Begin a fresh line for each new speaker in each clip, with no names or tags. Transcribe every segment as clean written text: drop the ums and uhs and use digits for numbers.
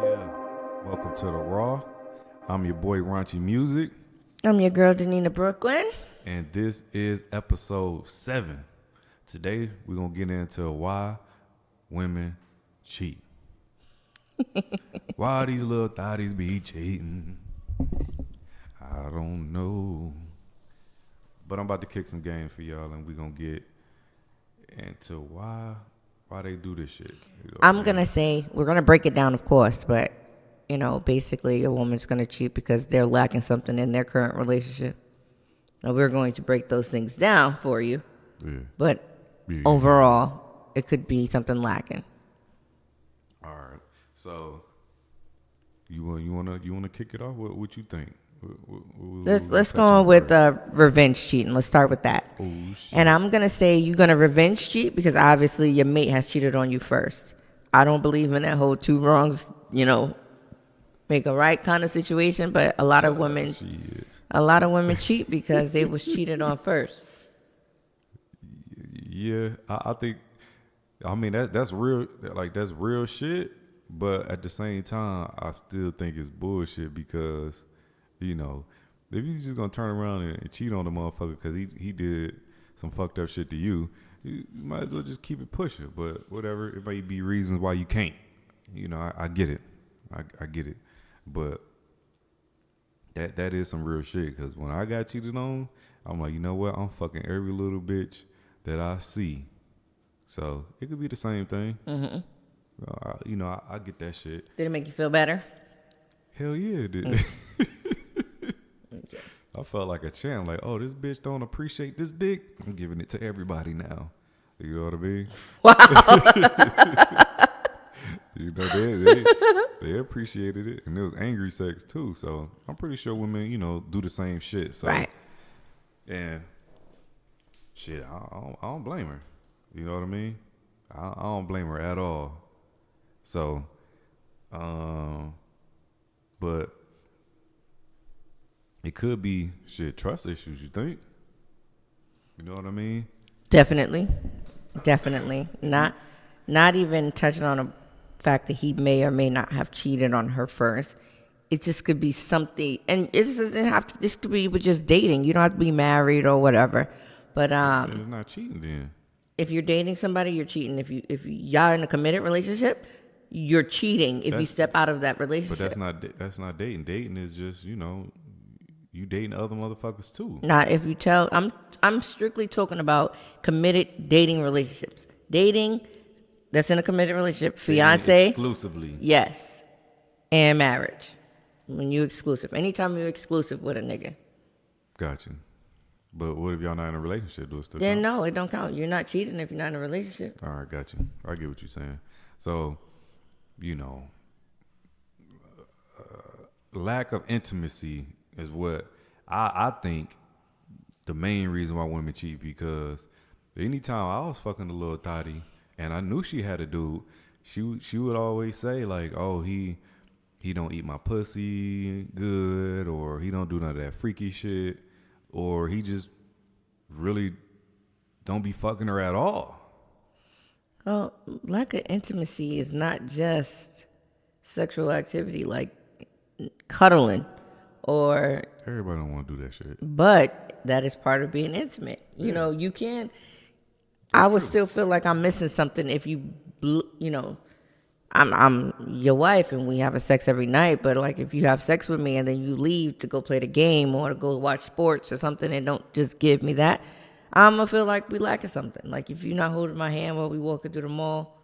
Yeah, welcome to the Raww. I'm your boy Raunchy Music,
I'm your girl, Danina Brooklyn.
and this is episode 7. Today we're gonna get into why women cheat. Why these little thotties be cheating? I don't know. But I'm about to kick some game for y'all, and we're gonna get into why they do this shit.
I'm going to say, we're going to break it down, of course, but, basically a woman's going to cheat because they're lacking something in their current relationship. Now, we're going to break those things down for you, but overall, it could be something lacking.
All right. So, you wanna kick it off? What you think?
Let's go on with revenge cheating. Let's start with that.
Oh, shit.
And I'm going to say you're going to revenge cheat because obviously your mate has cheated on you first. I don't believe in that whole two wrongs, make a right kind of situation, but a lot of women cheat because they was cheated on first.
Yeah, I think. I mean that's real. Like that's real shit. But at the same time, I still think it's bullshit because, if you just gonna turn around and cheat on the motherfucker because he did some fucked up shit to you, you might as well just keep it pushing. But whatever, it may be reasons why you can't. I get it. I get it. But that is some real shit because when I got cheated on, I'm like, you know what? I'm fucking every little bitch that I see. So it could be the same thing.
Mm-hmm.
I get that shit.
Did it make you feel better?
Hell yeah, it did.
Okay.
I felt like a champ. Like, oh, this bitch don't appreciate this dick. I'm giving it to everybody now. You know what I mean?
Wow.
They appreciated it, and it was angry sex too. So I'm pretty sure women, do the same shit. So,
right.
And shit, I don't blame her. You know what I mean? I don't blame her at all. So, but it could be trust issues. You think? You know what I mean?
Definitely. Not even touching on a fact that he may or may not have cheated on her first. It just could be something, and it doesn't have to. This could be with just dating. You don't have to be married or whatever. But
it's not cheating then.
If you're dating somebody, you're cheating. If y'all in a committed relationship, you're cheating if you step out of that relationship.
But that's not dating. Dating is just you dating other motherfuckers too.
Not if you tell. I'm strictly talking about committed dating relationships. Dating that's in a committed relationship, fiance
exclusively.
Yes, and marriage. When you exclusive, anytime you're exclusive with a nigga.
Got you. But what if y'all not in a relationship? Do it still
Then
count?
no, it don't count. You're not cheating if you're not in a relationship.
All right, got you. I get what you're saying. So, lack of intimacy is what I think the main reason why women cheat, because anytime I was fucking a little thotty and I knew she had a dude, she would always say like, oh, he don't eat my pussy good, or he don't do none of that freaky shit, or he just really don't be fucking her at all.
Well, lack of intimacy is not just sexual activity like cuddling or...
Everybody don't want to do that shit.
But that is part of being intimate. You can... I would still feel like I'm missing something if I'm your wife and we have a sex every night, but like if you have sex with me and then you leave to go play the game or to go watch sports or something and don't just give me that, I'm gonna feel like we lacking something. Like if you're not holding my hand while we walking through the mall,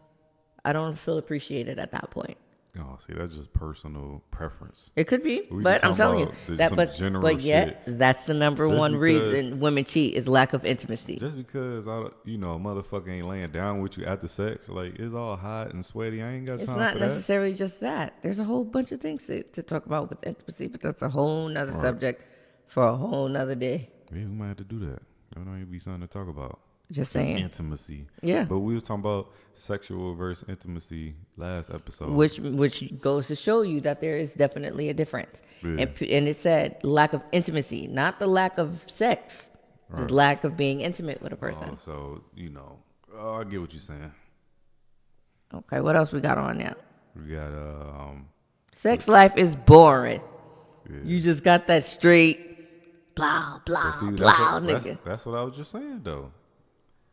I don't feel appreciated at that point.
Oh, see, that's just personal preference.
It could be, but I'm telling you that. But yet, that's the number one reason women cheat is lack of intimacy.
Just because a motherfucker ain't laying down with you after sex, like it's all hot and sweaty. I ain't got time for that.
It's not necessarily just that. There's a whole bunch of things to talk about with intimacy, but that's a whole nother subject for a whole nother day.
Yeah, we might have to do that. That don't even be something to talk about.
Just saying.
Intimacy.
Yeah.
But we was talking about sexual versus intimacy last episode.
Which goes to show you that there is definitely a difference. Yeah. And it said lack of intimacy, not the lack of sex. Just lack of being intimate with a person.
So, I get what you're saying.
Okay, what else we got on now?
We got
Sex life is boring. Yeah. You just got that straight blah blah
see,
blah, nigga.
That's what I was just saying though.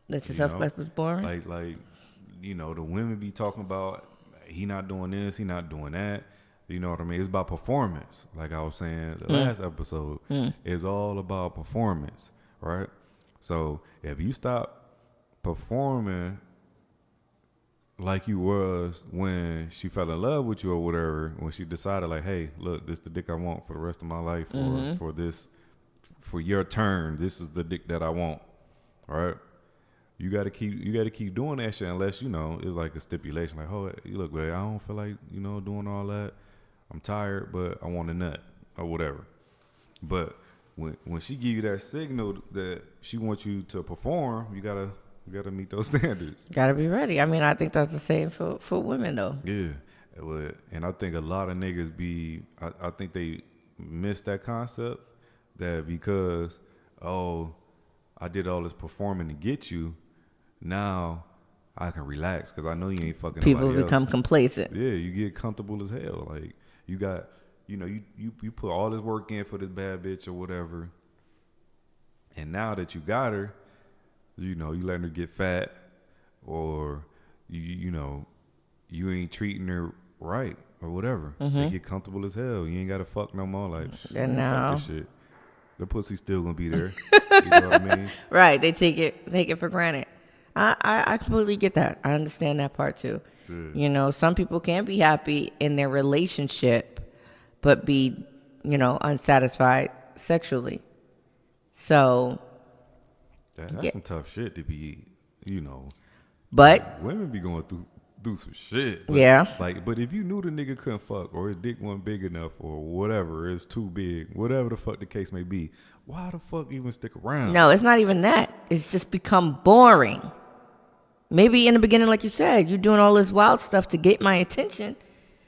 That your sex life was boring.
Like the women be talking about he not doing this, he not doing that. You know what I mean? It's about performance. Like I was saying the last episode, it's all about performance, right? So if you stop performing like you was when she fell in love with you or whatever, when she decided like, hey, look, this is the dick I want for the rest of my life, or for your turn, this is the dick that I want, all right? You gotta keep doing that shit unless it's like a stipulation, like, oh, you look, babe, I don't feel like doing all that. I'm tired, but I want a nut or whatever. But when she give you that signal that she wants you to perform, you gotta meet those standards.
Gotta be ready. I mean, I think that's the same for women though.
Yeah, and I think a lot of niggas I think they miss that concept that because I did all this performing to get you, now I can relax because I know you ain't fucking.
People become complacent.
Yeah, you get comfortable as hell. Like you got, you put all this work in for this bad bitch or whatever, and now that you got her, you letting her get fat, or you ain't treating her right or whatever. They get comfortable as hell. You ain't gotta fuck no more. Like
and now
fuck this shit. The pussy's still gonna be there. You know what I mean?
Right. They take it for granted. I completely get that. I understand that part too. Yeah. Some people can be happy in their relationship, but be, unsatisfied sexually. So
that's some tough shit to be,
But
women be going through some shit.
Yeah.
But if you knew the nigga couldn't fuck, or his dick wasn't big enough, or whatever, it's too big, whatever the fuck the case may be, why the fuck even stick around?
No, it's not even that. It's just become boring. Maybe in the beginning, like you said, you're doing all this wild stuff to get my attention.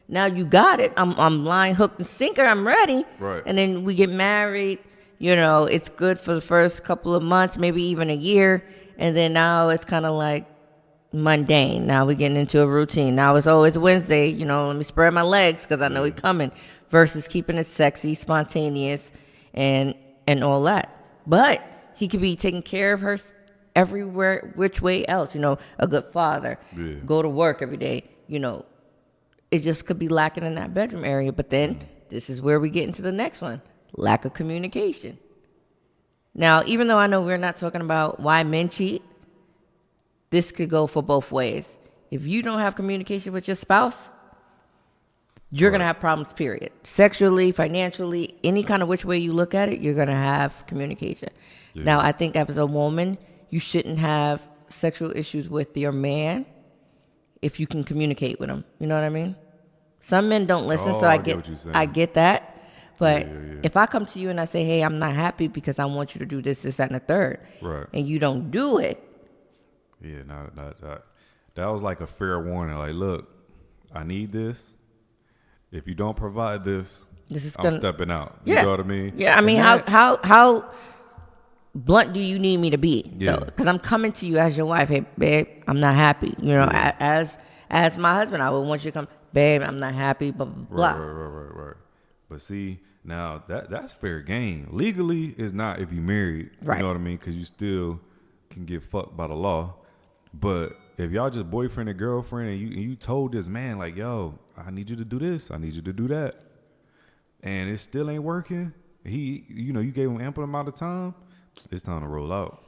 Now you got it. I'm line, hook, and sinker. I'm ready.
Right.
And then we get married. It's good for the first couple of months, maybe even a year. And then now it's kind of like mundane. Now we're getting into a routine. Now it's always Wednesday. Let me spread my legs because I know he's coming. Versus keeping it sexy, spontaneous, and all that. But he could be taking care of her everywhere, which way else, a good father, go to work every day, it just could be lacking in that bedroom area. But then this is where we get into the next one, lack of communication. Now, even though I know we're not talking about why men cheat, this could go for both ways. If you don't have communication with your spouse, you're going to have problems, period. Sexually, financially, any kind of which way you look at it, you're going to have communication. Yeah. Now, I think as a woman, you shouldn't have sexual issues with your man if you can communicate with him. You know what I mean? Some men don't listen, so I get that. But if I come to you and I say, hey, I'm not happy because I want you to do this, that, and the third,
right,
and you don't do it.
Yeah, that was like a fair warning. Like, look, I need this. If you don't provide this, I'm stepping out. You know what I mean?
Yeah, I mean, how blunt do you need me to be? Yeah. Because I'm coming to you as your wife. Hey, babe, I'm not happy. As my husband, I would want you to come, babe, I'm not happy, blah, blah, blah.
Right. But see, now that's fair game. Legally, it's not if you married. Right. You know what I mean? Because you still can get fucked by the law. But if y'all just boyfriend and girlfriend and you told this man, like, yo, I need you to do this, I need you to do that, and it still ain't working, you gave him ample amount of time, it's time to roll out.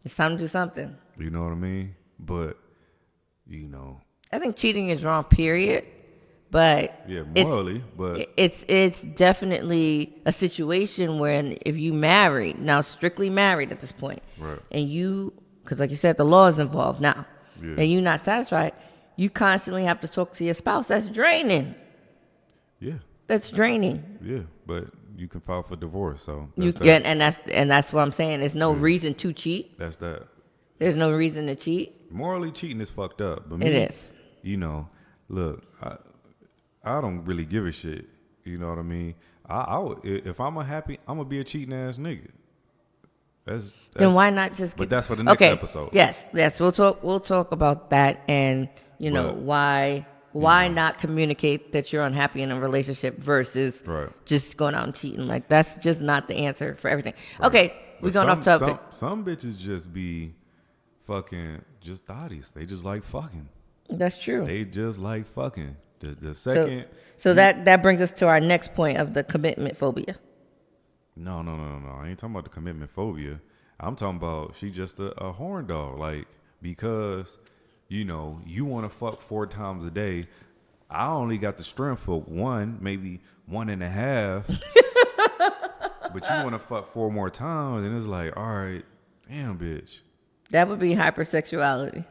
It's time to do something.
You know what I mean? But,
I think cheating is wrong, period. But
yeah, morally, but
it's definitely a situation where if you married, now strictly married at this point,
right,
and because like you said, the law is involved now, and you're not satisfied, you constantly have to talk to your spouse. That's draining.
Yeah.
That's draining.
Yeah, but you can file for divorce, so
and that's what I'm saying. There's no reason to cheat.
That's that.
There's no reason to cheat.
Morally, cheating is fucked up. But
it is.
Look, I don't really give a shit. You know what I mean? If I'm unhappy, I'm gonna be a cheating ass nigga.
Then why not just?
But that's for the next episode.
Yes. We'll talk about that, and why Why not communicate that you're unhappy in a relationship versus just going out and cheating? Like, that's just not the answer for everything. Right. Okay, we're going off topic.
Some bitches just be fucking just thotties. They just like fucking.
That's true.
They just like fucking. The second.
So that brings us to our next point of the commitment phobia.
No. I ain't talking about the commitment phobia. I'm talking about she just a horn dog. Like, because, you know, you want to fuck 4 times a day. I only got the strength for 1, maybe 1.5. But you want to fuck 4 more times, and it's like, all right, damn, bitch.
That would be hypersexuality.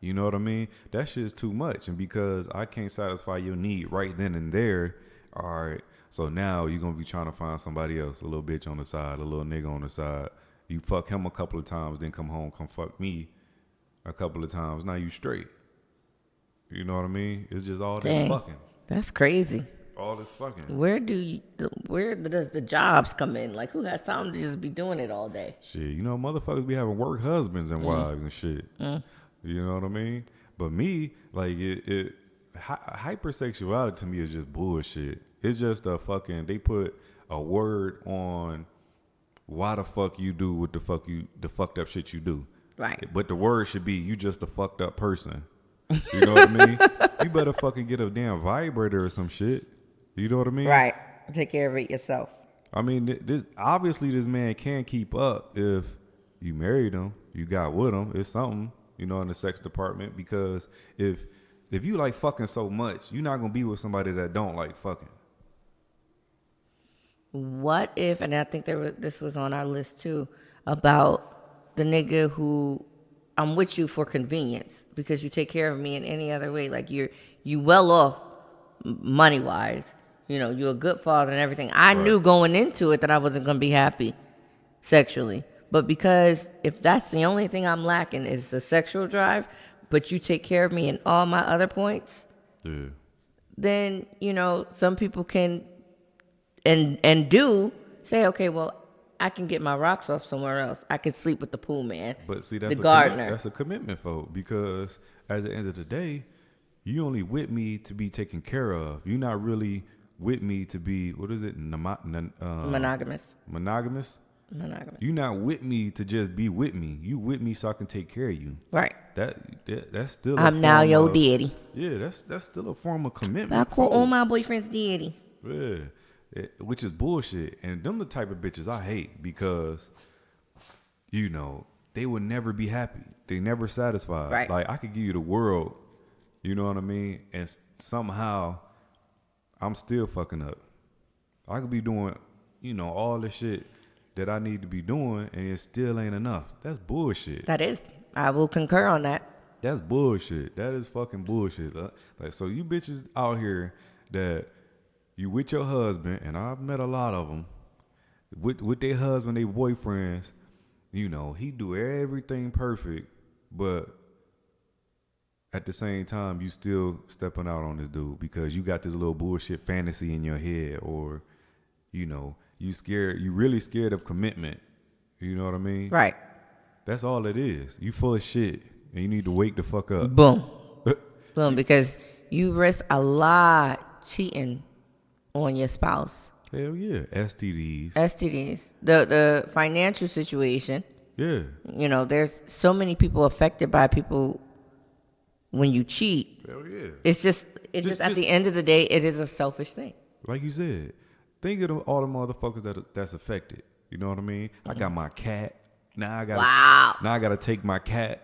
You know what I mean? That shit's too much. And because I can't satisfy your need right then and there, all right, so now you're going to be trying to find somebody else, a little bitch on the side, a little nigga on the side. You fuck him a couple of times, then come home, come fuck me a couple of times. Now you straight. You know what I mean? It's just all this fucking.
That's crazy.
All this fucking.
Where does the jobs come in? Like, who has time to just be doing it all day?
Shit, you know, motherfuckers be having work husbands and wives and shit. You know what I mean? But me, like, hypersexuality to me is just bullshit. It's just a fucking, they put a word on why the fuck you do what the fucked up shit you do.
Right.
But the word should be, you just a fucked up person. You know what I mean? You better fucking get a damn vibrator or some shit. You know what I mean?
Right. Take care of it yourself.
I mean, obviously this man can't keep up if you married him, you got with him. It's something. You know, in the sex department, because if you like fucking so much, you're not gonna be with somebody that don't like fucking.
What if, and I think this was on our list too, about the nigga who, I'm with you for convenience because you take care of me in any other way. Like, you well off money wise. You know, you're a good father and everything. I knew going into it that I wasn't gonna be happy sexually. But because if that's the only thing I'm lacking is the sexual drive, but you take care of me in all my other points, then, you know, some people can and do say, okay, well, I can get my rocks off somewhere else. I can sleep with the pool man.
But see, that's
the gardener.
That's a commitment, folks, because at the end of the day, you only with me to be taken care of. You're not really with me to be, what is it?
Monogamous.
Monogamous?
Monogamous.
You're not with me to just be with me. You with me so I can take care of you.
Right.
That's still.
I'm now your daddy.
Yeah, that's still a form of commitment.
I call all my boyfriends daddy.
Yeah, which is bullshit. And them the type of bitches I hate because, you know, they would never be happy. They never satisfied.
Right.
Like, I could give you the world. You know what I mean? And somehow, I'm still fucking up. I could be doing, you know, all the shit that I need to be doing, and it still ain't enough. That's bullshit.
That is. I will concur on that.
That's bullshit. That is fucking bullshit. Like, so you bitches out here that you with your husband, and I've met a lot of them, with their husband, their boyfriends, you know, he do everything perfect, but at the same time, you still stepping out on this dude because you got this little bullshit fantasy in your head, or, you know, you really scared of commitment. You know what I mean?
Right.
That's all it is. You full of shit, and you need to wake the fuck up.
Boom. Boom, because you risk a lot cheating on your spouse.
Hell yeah. STDs.
The financial situation.
Yeah.
You know, there's so many people affected by people when you cheat.
Hell yeah.
It's just at the end of the day, it is a selfish thing.
Like you said, think of all the motherfuckers that's affected. You know what I mean? Mm-hmm. I got my cat. Now I gotta take my cat.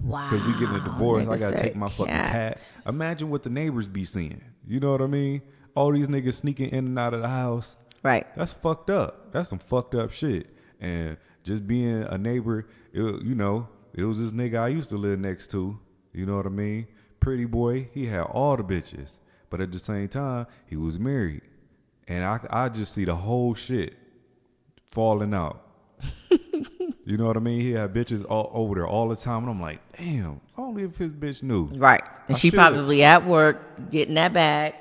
Wow.
Because we getting a divorce. I gotta take my fucking cat. Imagine what the neighbors be seeing. You know what I mean? All these niggas sneaking in and out of the house.
Right.
That's fucked up. That's some fucked up shit. And just being a neighbor, it was this nigga I used to live next to. You know what I mean? Pretty boy. He had all the bitches. But at the same time, he was married. And I just see the whole shit falling out. You know what I mean? He had bitches all over there all the time. And I'm like, damn, only if his bitch knew.
Right. And she probably at work getting that bag.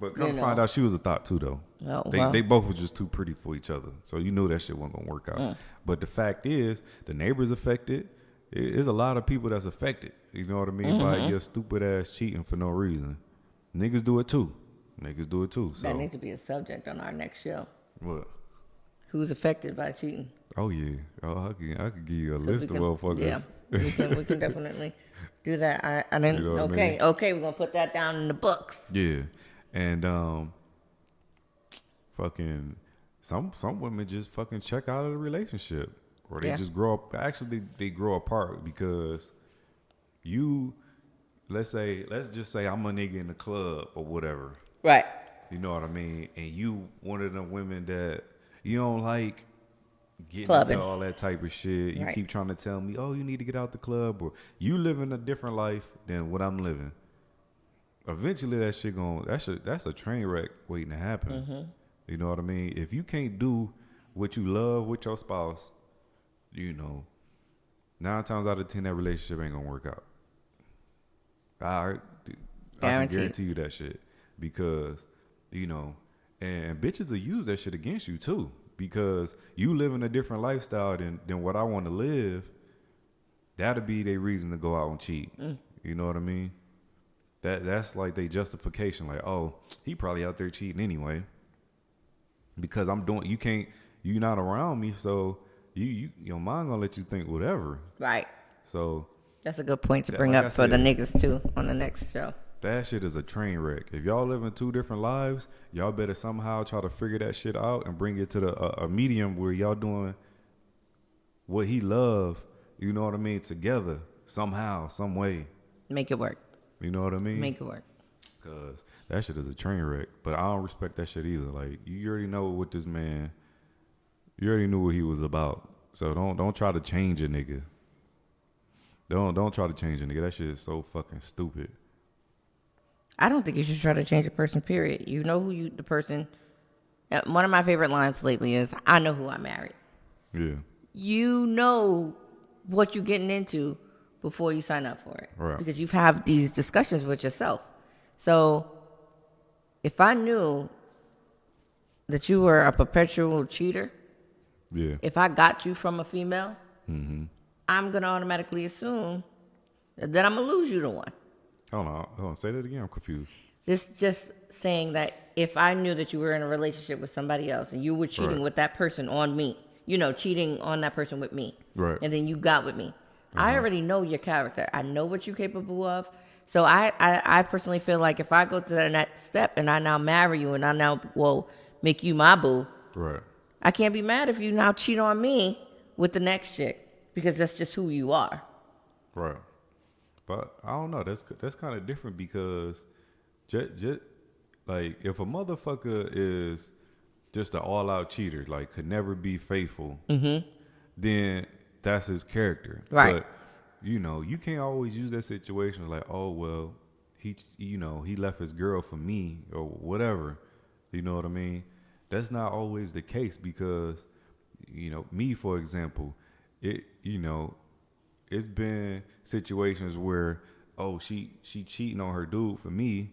But come to find out, she was a thought too, though.
Oh,
they both were just too pretty for each other. So you knew that shit wasn't going to work out. But the fact is, the neighbors affected. There's a lot of people that's affected. You know what I mean? By your stupid ass cheating for no reason. Niggas do it too. Niggas do it too. So
That needs to be a subject on our next show.
what?
Who's affected by cheating?
Oh yeah. Oh, I could give you a list of motherfuckers.
Yeah, we can definitely do that. I didn't.
You know what I
Okay,
mean?
okay, we're gonna put that down in the books.
Yeah, and fucking some women just fucking check out of the relationship, or they just grow up. Actually, they grow apart because let's just say I'm a nigga in the club or whatever.
Right.
You know what I mean? And you one of the women that you don't like getting
Clubbing.
into all that type of shit. You keep trying to tell me, oh, you need to get out the club, or you living a different life than what I'm living. Eventually, that shit that's a train wreck waiting to happen.
Mm-hmm.
You know what I mean? If you can't do what you love with your spouse, 9 times out of 10 that relationship ain't gonna work out. I can guarantee you that shit because and bitches will use that shit against you too because you live in a different lifestyle than what I want to live. That'll be their reason to go out and cheat. You know what I mean? That's like their justification. Like, oh, he probably out there cheating anyway because you're not around me, so your mind gonna let you think whatever.
Right.
So
that's a good point to bring up for the niggas too on the next show.
That shit is a train wreck. If y'all living 2 different lives, y'all better somehow try to figure that shit out and bring it to a medium where y'all doing what he love, you know what I mean, together somehow, some way.
Make it work.
You know what I mean?
Make it work.
Because that shit is a train wreck. But I don't respect that shit either. Like, you already know what this man, you already knew what he was about. So don't try to change a nigga. Don't try to change a nigga. That shit is so fucking stupid.
I don't think you should try to change a person, period. You know who the person. One of my favorite lines lately is, I know who I married.
Yeah.
You know what you're getting into before you sign up for it.
Right.
Because you've had these discussions with yourself. So if I knew that you were a perpetual cheater, if I got you from a female, I'm going to automatically assume that I'm going to lose you to one.
Hold on. Say that again. I'm confused.
This just saying that if I knew that you were in a relationship with somebody else and you were cheating with that person on me, cheating on that person with me,
right? And
then you got with me, I already know your character. I know what you're capable of. So I personally feel like if I go to the next step and I now marry you and I now will make you my boo,
right?
I can't be mad if you now cheat on me with the next chick because that's just who you are.
Right. But I don't know. That's kind of different because just like if a motherfucker is just an all-out cheater, like could never be faithful, then that's his character.
Right.
But you can't always use that situation like, oh well, he left his girl for me or whatever. You know what I mean? That's not always the case because me, for example, it's been situations where, oh, she cheating on her dude for me,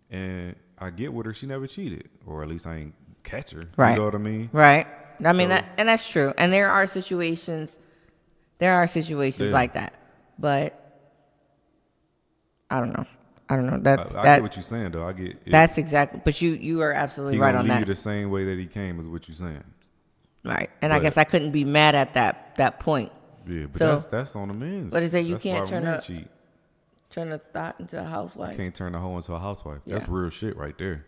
and I get with her. She never cheated, or at least I ain't catch her.
Right.
You know what I mean?
Right. I mean, and that's true. And there are situations like that, but I don't know. I
get what you're saying, though. I get it.
That's exactly. But you are absolutely right on that.
He gonna leave you the same way that he came, is what you're saying.
Right. And I guess I couldn't be mad at that point.
Yeah, but that's on the men's.
But is that you can't turn
a
thought into a housewife?
You can't turn a hoe into a housewife.
Yeah.
That's real shit right there.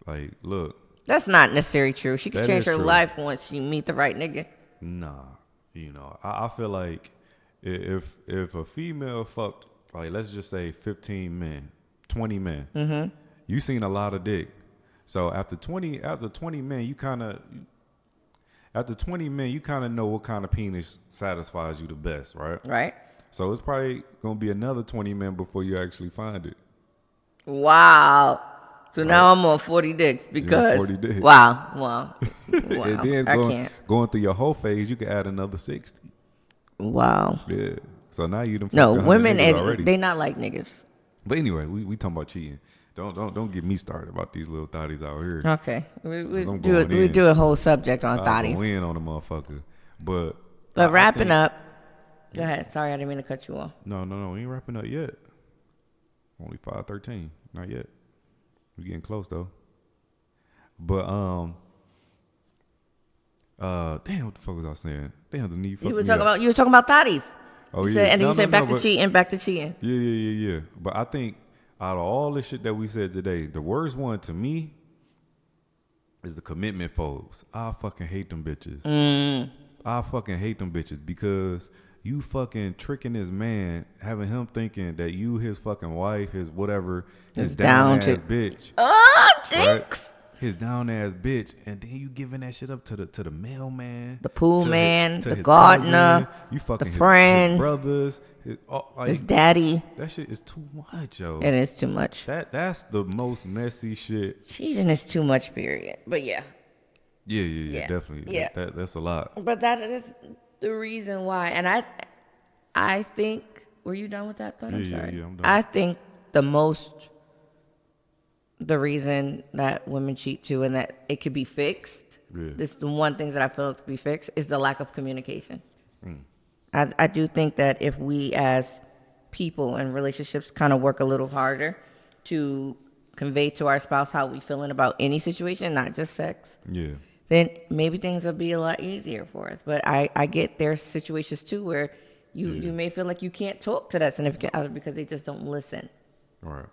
Like, look.
That's not necessarily true. She can change her
true.
life once she meet the right nigga.
Nah, I feel like if a female fucked, like, let's just say 15 men, 20 men, you seen a lot of dick. So after 20 men, you kind of know what kind of penis satisfies you the best, right?
Right.
So it's probably gonna be another 20 men before you actually find it.
Wow. So now I'm on 40 dicks because
40 dicks.
Wow.
And then going through your whole phase, you can add another 60.
Wow.
Yeah. So now you done fucked
No,
100
women
niggas already.
they not like niggas.
But anyway, we talking about cheating. Don't get me started about these little thotties out here.
Okay. We do a whole subject on thotties.
I'll go in on a motherfucker. But
wrapping up. Go ahead. Sorry, I didn't mean to cut you off.
No, we ain't wrapping up yet. only 5:13. Not yet. We getting close though. But damn, what the fuck was I saying? Damn, the knee.
You were talking about thotties.
Oh,
you
yeah.
Said, and then you said back to
but,
cheating, back to cheating.
Yeah. But I think out of all the shit that we said today, the worst one to me is the commitment foes. I fucking hate them bitches. I fucking hate them bitches because you fucking tricking this man, having him thinking that you his fucking wife, his whatever, his down ass bitch.
Oh, jinx.
Right? His down ass bitch, and then you giving that shit up to the mailman,
the pool man,
to
the
his
gardener,
cousin, you fucking
the friend,
his brothers,
his daddy.
That shit is too much, yo.
It is too much.
That's the most messy shit.
Cheating is too much, period. But yeah.
Yeah, definitely.
Yeah.
That's a lot.
But that is the reason why. And I think, were you done with that thought? I'm sorry.
Yeah, I'm done.
I think the reason that women cheat too and that it could be fixed, this is the one thing that I feel could be fixed, is the lack of communication. I do think that if we as people in relationships kind of work a little harder to convey to our spouse how we feeling about any situation, not just sex, then maybe things will be a lot easier for us. But I get there's situations too where you may feel like you can't talk to that significant other because they just don't listen.
All right.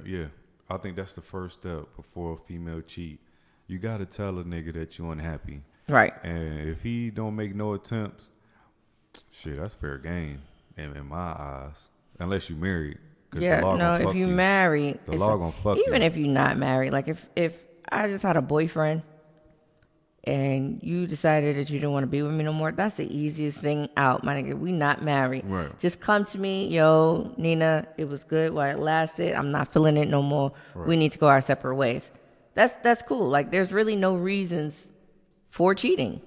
Yeah. I think that's the first step before a female cheat. You got to tell a nigga that you're unhappy.
Right.
And if he don't make no attempts, shit, that's fair game in my eyes. Unless you married.
Yeah, no, if you married,
the law gonna fuck you.
Even if you're not married. Like if I just had a boyfriend and you decided that you didn't want to be with me no more, that's the easiest thing out, my nigga. We not married.
Right.
Just come to me, yo, Nina, it was good while it lasted. I'm not feeling it no more. Right. We need to go our separate ways. That's cool. Like there's really no reasons for cheating,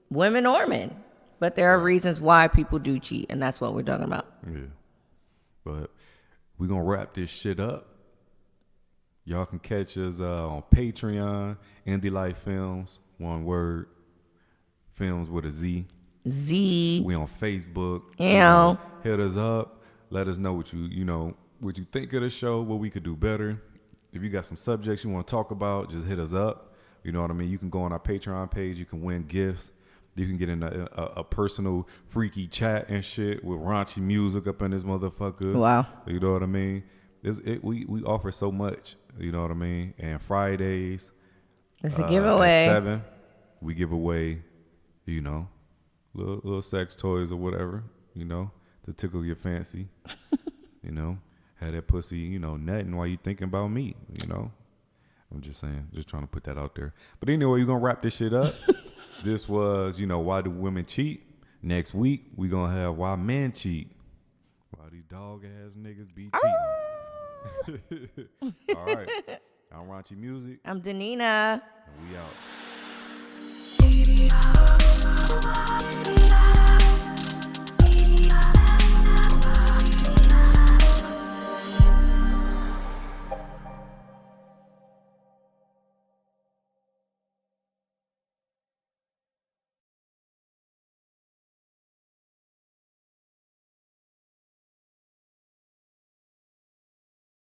women or men. But there are reasons why people do cheat, and that's what we're talking about.
Yeah. But we're going to wrap this shit up. Y'all can catch us on Patreon, Indie Life Films, one word, films with a Z.
Z.
We on Facebook.
Yeah.
Hit us up. Let us know what you think of the show, what we could do better. If you got some subjects you want to talk about, just hit us up. You know what I mean? You can go on our Patreon page. You can win gifts. You can get in a personal freaky chat and shit with raunchy music up in this motherfucker.
Wow.
You know what I mean? We offer so much. You know what I mean? And Fridays.
It's a giveaway.
At 7, we give away, little sex toys or whatever, to tickle your fancy. Have that pussy, nutting while you thinking about me, I'm just saying, just trying to put that out there. But anyway, you're going to wrap this shit up. This was, why do women cheat? Next week, we're going to have why men cheat. Why these dog-ass niggas be cheating. All right. I'm Raunchy Music.
I'm Danina.
And we out.